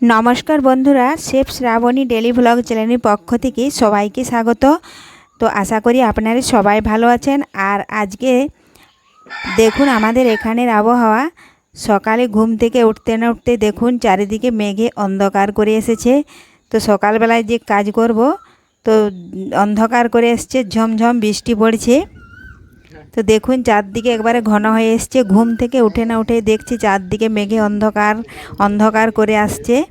नमस्कार बंधुरा chef Shravani daily blog channel पक्ष थेके सबाइके स्वागत। तो आशा करी आपनारा सबाई भालो आछेन। और आज के देखुन आमादेर एखानेर आबहावा सकाले घुम थेके उठते ना उठते देखुन चारिदिके मेघे अंधकार करे एसेछे। तो सकाल बेलाय जे काज करब तो अंधकार करे एसेछे, झमझम बिस्टी पड़छे। तो देखुन चारदिके एकबारे घन हये एसेछे। घुम थेके उठे ना उठे देखछि चारदिके मेघे अंधकार अंधकार करे आसछे,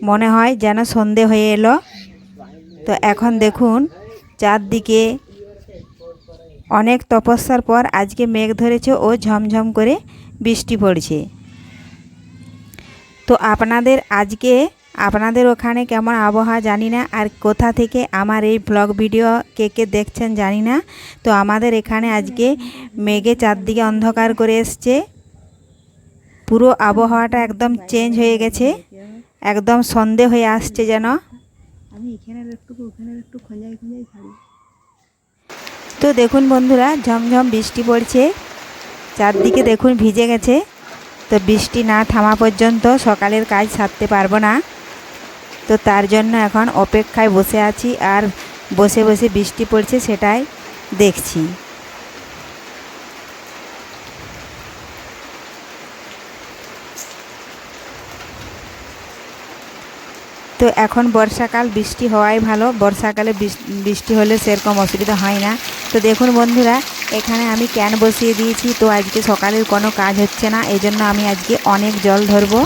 मने हय जेन सन्धे हये एलो। तो एखन देखुन चारदिके अनेक तपस्यार पर आजके मेघ धरेछे ओ झमझम करे बिस्टी पड़छे। तो आपनादेर आजके आपनादेर ओखाने केमन आबहावा जानी ना, और कोथा थेके आमार এই ब्लग भिडियो के के देखछेन जानी ना। तो आमादेर एखाने आजके मेघे चारदिके अंधकार करे एसेछे, पुरो आबहावाटा एकदम चेंज हये गेछे, एकदम सन्धे हये आसछे जेन। तो देखुन बंधुरा झमझम बिस्टी पड़छे, चारदिके देखुन भिजे गेछे। तो बिस्टी ना थामा पर्यन्त सकालेर काज सारते पारबो ना। तो तार जन्य एखन अपेक्षाय बसे आछि और बसे बसे बिस्टी पड़छे सेटाई देखछि। तो एखन बर्षाकाल बिस्टी हওয়াই भालो, बर्षाकाले बिस्टी होले सेरकम असुविधा हय ना। तो देखुन बंधुरा एखाने आमी कैन बसिए दिएछि। तो आजके सकालेर कोनो काज हच्छे ना, एजন্য आमी आजके अनेक जल धरबो,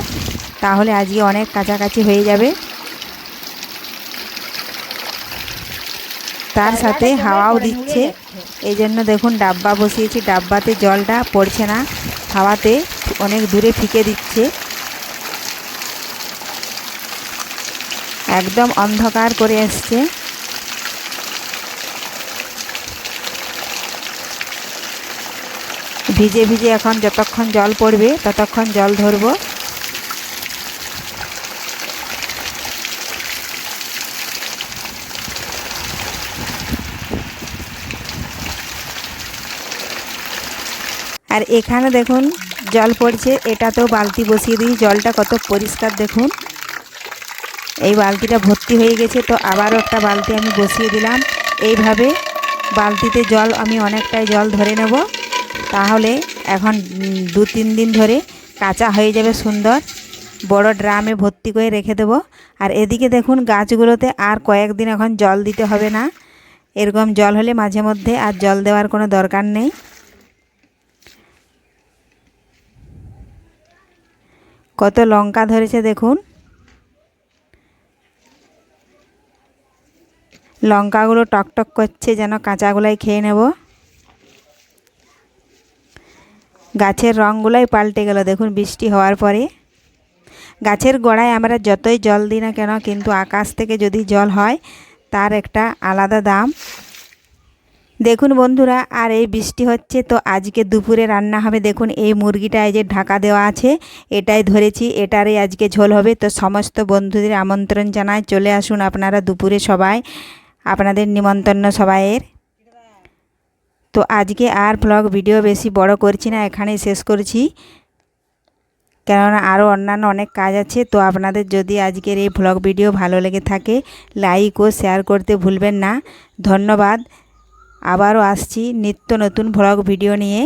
ताहले आजके अनेक काछाकाछि हये जाबे। तार साथे हावाओ दिच्छे, एजন্য देखुन डाब्बा बसिएछि, डाब्बाते जलटा पड़छे ना, हावाते अनेक दूरे फिके दिच्छे। एकदम अंधकार करे एसेछे। भिजे भिजे एखन যতক্ষণ जल पड़बे ततক্ষণ जल धरबो। और एखाने देखुन जल पड़छे, एटातेও बाल्टी बसिए दिई, जलटा कत परिष्कार देखुन। এই বালতিটা ভর্তি হয়ে গেছে। তো আবারও একটা বালতি আমি বসিয়ে দিলাম। এইভাবে বালতিতে জল আমি অনেকটাই জল ধরে নেব, তাহলে এখন 2-3 দিন ধরে কাঁচা হয়ে যাবে সুন্দর। বড় ড্রামে ভর্তি করে রেখে দেব। আর এদিকে দেখুন গাছগুলোতে আর কয়েকদিন এখন জল দিতে হবে না। এরকম জল হলে মাঝে মধ্যে আর জল দেওয়ার কোনো দরকার নেই। কত লঙ্কা ধরেছে দেখুন, লঙ্কাগুলো টকটক করছে, যেন কাঁচাগুলাই খেয়ে নেব। গাছের রঙগুলোই পাল্টে গেল দেখুন বৃষ্টি হওয়ার পরে। গাছের গোড়ায় আমরা যতই জল দিই না কেন, কিন্তু আকাশ থেকে যদি জল হয় তার একটা আলাদা দাম। দেখুন বন্ধুরা, আর এই বৃষ্টি হচ্ছে। তো আজকে দুপুরে রান্না হবে দেখুন এই মুরগিটা, এই যে ঢাকা দেওয়া আছে এটাই ধরেছি, এটারই আজকে ঝোল হবে। তো সমস্ত বন্ধুদের আমন্ত্রণ জানাই, চলে আসুন আপনারা দুপুরে সবাই, আপনাদের নিমন্ত্রণ সবাইয়ের। তো আজকে আর ব্লগ ভিডিও বেশি বড় করছি না, এখানেই শেষ করছি, কেননা আরও অন্যান্য অনেক কাজ আছে। তো আপনাদের যদি আজকের এই ব্লগ ভিডিও ভালো লেগে থাকে লাইক ও শেয়ার করতে ভুলবেন না। ধন্যবাদ। আবারও আসছি নিত্য নতুন ব্লগ ভিডিও নিয়ে।